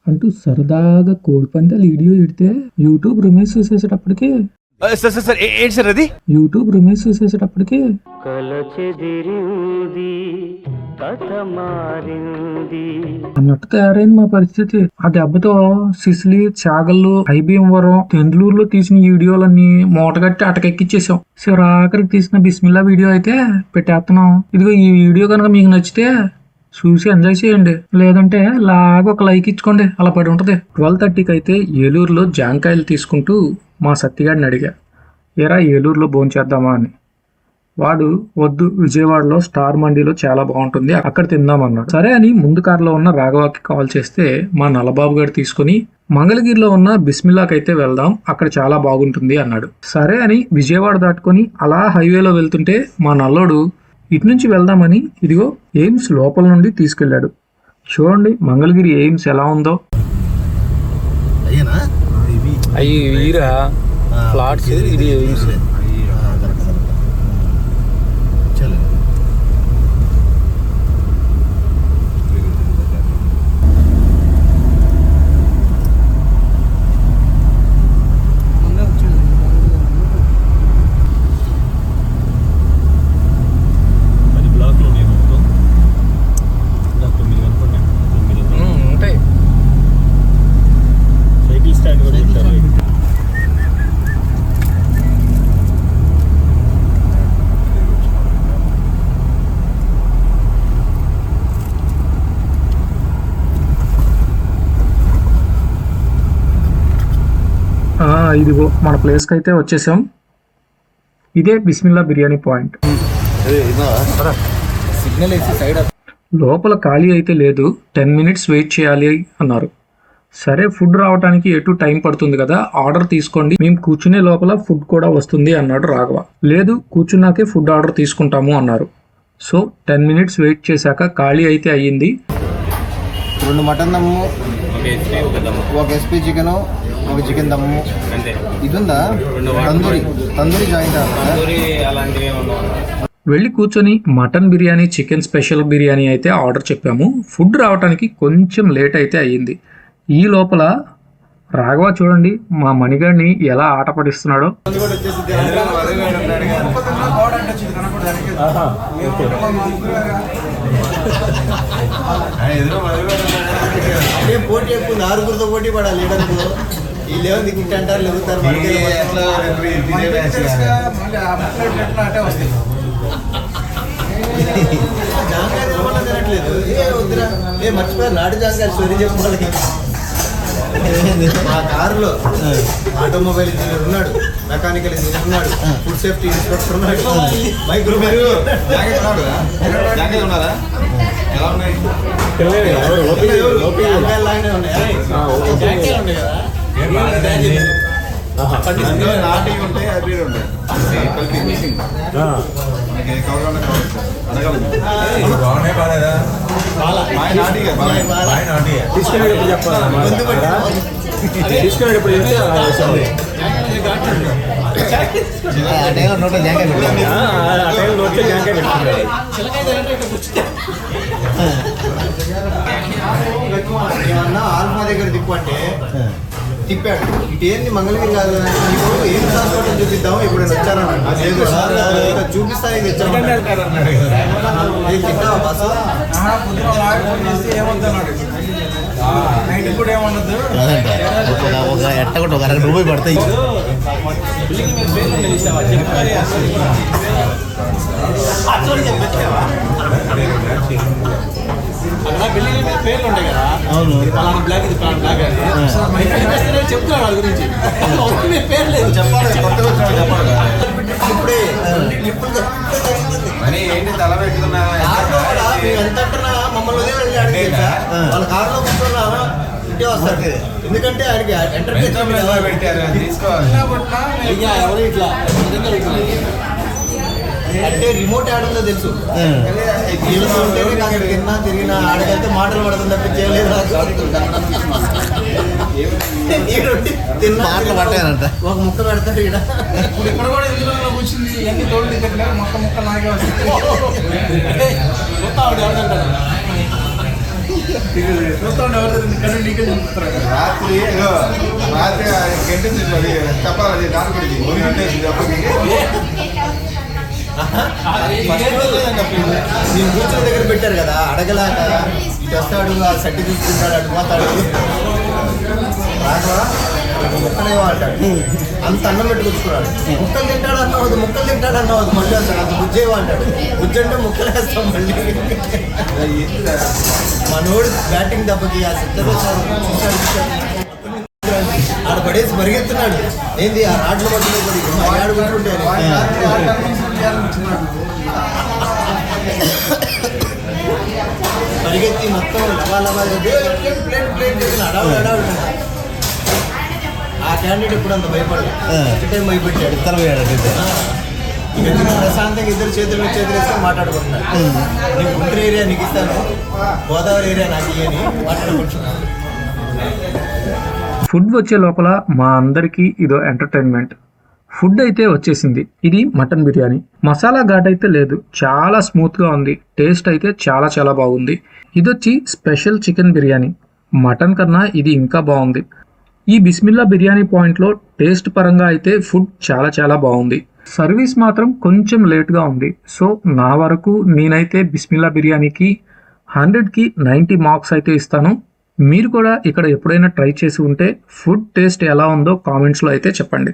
అంటూ సరదాగా కోడిపందాలు వీడియో ఎడితే యూట్యూబ్ రిమైన్స్ చేసేటప్పటికి అన్నట్టు తయారైంది మా పరిస్థితి. ఆ దెబ్బతో సిసిలి, చాగల్లు, ఐబిఎంవరం, తెందులూరులో తీసిన వీడియోలన్నీ మూటగట్టి అటకెక్కిచ్చేసాం. చివరాఖరికి తీసిన బిస్మిల్లా వీడియో అయితే పెట్టేస్తున్నాం. ఇదిగో ఈ వీడియో కనుక మీకు నచ్చితే చూసి ఎంజాయ్ చేయండి, లేదంటే లాగా ఒక లైక్ ఇచ్చుకోండి, అలా పడి ఉంటది. 12:30కి అయితే ఏలూరులో జాంకాయలు తీసుకుంటూ మా సత్తిగాడిని అడిగా, ఏరా ఏలూరులో భోంచేద్దామా అని. వాడు వద్దు, విజయవాడలో స్టార్ మండీలో చాలా బాగుంటుంది, అక్కడ తిందామన్నాడు. సరే అని ముందు కారులో ఉన్న రాఘవాకి కాల్ చేస్తే మా నల్లబాబు గారు తీసుకుని మంగళగిరిలో ఉన్న బిస్మిల్లాకి అయితే వెళ్దాం, అక్కడ చాలా బాగుంటుంది అన్నాడు. సరే అని విజయవాడ దాటుకొని అలా హైవేలో వెళ్తుంటే మా నల్లోడు ఇటు నుంచి వెళ్దామని ఇదిగో ఎయిమ్స్ లోపల నుండి తీసుకెళ్లాడు. చూడండి మంగళగిరి ఎయిమ్స్ ఎలా ఉందో. ఇదిగో మన ప్లేస్కి అయితే వచ్చేసాం. ఇదే బిస్మిల్లా బిర్యానీ పాయింట్. లోపల ఖాళీ అయితే లేదు, 10 minutes వెయిట్ చేయాలి అన్నారు. సరే ఫుడ్ రావడానికి ఎటు టైం పడుతుంది కదా, ఆర్డర్ తీసుకోండి, మేము కూర్చునే లోపల ఫుడ్ కూడా వస్తుంది అన్నాడు రాఘవ. లేదు కూర్చున్నాకే ఫుడ్ ఆర్డర్ తీసుకుంటాము అన్నారు. సో 10 minutes వెయిట్ చేశాక ఖాళీ అయితే అయ్యింది. 2 మటన్ దమ్ము, ఒక ఎస్పీ చికెన్, ఒక చికెన్ దమ్ము, ఇది ఉందా తందూరి జాయింట్ వెళ్ళి కూర్చొని mutton biryani, chicken special biryani అయితే ఆర్డర్ చెప్పాము. ఫుడ్ రావడానికి కొంచెం లేట్ అయితే అయ్యింది. ఈ లోపల రాఘవ చూడండి మా మణిగాడిని ఎలా ఆట పడిస్తున్నాడో. పోటీ ఎక్కువ, ఆరుగురితో పోటీ పడాలి. అంటారు తినట్లేదు. మర్చిపోయారు నాటు జాంకాయలు స్టోరీ చెప్పుకోవాలి. ఆ కారులో ఆటోమొబైల్ ఇంజనీర్ ఉన్నాడు, మెకానికల్ ఇంజనీర్ ఉన్నాడు, ఫుడ్ సేఫ్టీ ఇన్స్పెక్టర్ ఉన్నాడు, మైక్రో ఉన్నారా? ఎలా ఉన్నాయి? నాటి ఉంటాయి, అవి ఉంటాయి. ఆల్ఫా దగ్గర తిప్పు అంటే తిప్పాడు. ఇటేంది మంగళగిరి కాదు, ఏం హాస్పిటల్ చూపిద్దాం, ఇప్పుడు వచ్చారన్న చూపిస్తానికి తెచ్చాము. ఎట్ట కూడా ఒక 2 రూపాయలు పడతాయి. అక్కడ బిల్డింగ్ మీద పేర్లు ఉంటాయి కదా, అవును, పలానా బ్లాక్, ఇది పలానా బ్లాక్ అని చెప్తున్నాడు. వాళ్ళ గురించి పేరు లేదు, చెప్పాలి, కొత్తగా వచ్చాడు చెప్పాలి. ఇప్పుడే ఏంటి తల పెట్టుకున్నా ఎంత మమ్మల్ని వదిలి వాళ్ళ కారులో కూర్చున్నా ఇంటే వస్తాడు. ఎందుకంటే ఆయనకి ఎంటర్టైన్మెంట్ పెట్టారు, తీసుకోవాలి. ఎవరు ఇట్లా అంటే రిమోట్ యాడ్ ఉందో తెలుసు, తిన్నా తిరిగిన ఆడకైతే మాటలు పడుతుంది తప్ప చేయలేదు. మాటలు పట్టానంట, ఒక ముక్క పెడతాడు ఇక్కడ. ఇప్పుడు ఇక్కడ కూడా ఇందులో కూర్చుంది, ఎన్ని తోడు తిట్టలేదు, మొత్తం ముక్క నాకే వస్తుంది. రాత్రి గంట చెప్పాలి దాని నేను కూర్చొని దగ్గర పెట్టారు కదా అడగలాక ఇటు వస్తాడు ఆ సట్టి తీసుకుంటాడు అటు పోతాడు రాఘవా ముక్కనే అంటాడు అంత అన్నం పెట్టుకొచ్చుకున్నాడు ముక్కలు తింటాడు అన్నవద్దు ముక్కలు తింటాడు అన్నవద్దు మళ్ళీ వస్తాడు అంత బుజ్జేవా అంటాడు బుజ్జి అంటే ముక్కలు వేస్తాం మళ్ళీ మనోడు బ్యాటింగ్ దెబ్బకి ఆ సిద్ధలో ఆడ పడేసి పరిగెత్తున్నాడు ఏంది ఆ రాడ్ల మధ్యలో పడి ఆడు కూర్చుంటే పరిగెత్తి మొత్తం లవా ప్లేట్ చేసిన అడావుడు ఆ క్యాండిడేట్ ఇప్పుడు అంత భయపడలేదు భయపెట్టాడు ఇద్దరు ప్రశాంతంగా ఇద్దరు చేతులు వేసుకొని మాట్లాడుకుంటున్నాడు నేను గుంటూరు ఏరియా నీకు ఇస్తాను గోదావరి ఏరియా నాకు ఇయ్యని మాట్లాడుకుంటున్నాను. ఫుడ్ వచ్చే లోపల మా అందరికీ ఇదో ఎంటర్టైన్మెంట్. ఫుడ్ అయితే వచ్చేసింది. ఇది మటన్ బిర్యానీ. మసాలా ఘాట్ అయితే లేదు, చాలా స్మూత్గా ఉంది. టేస్ట్ అయితే చాలా చాలా బాగుంది. ఇది వచ్చి స్పెషల్ చికెన్ బిర్యానీ. మటన్ కన్నా ఇది ఇంకా బాగుంది. ఈ బిస్మిల్లా బిర్యానీ పాయింట్లో టేస్ట్ పరంగా అయితే ఫుడ్ చాలా చాలా బాగుంది. సర్వీస్ మాత్రం కొంచెం లేట్గా ఉంది. సో నా వరకు నేనైతే బిస్మిల్లా బిర్యానీకి 100కి 90 మార్క్స్ అయితే ఇస్తాను. మీరు కూడా ఇక్కడ ఎప్పుడైనా ట్రై చేసి ఉంటే ఫుడ్ టేస్ట్ ఎలా ఉందో కామెంట్స్లో అయితే చెప్పండి.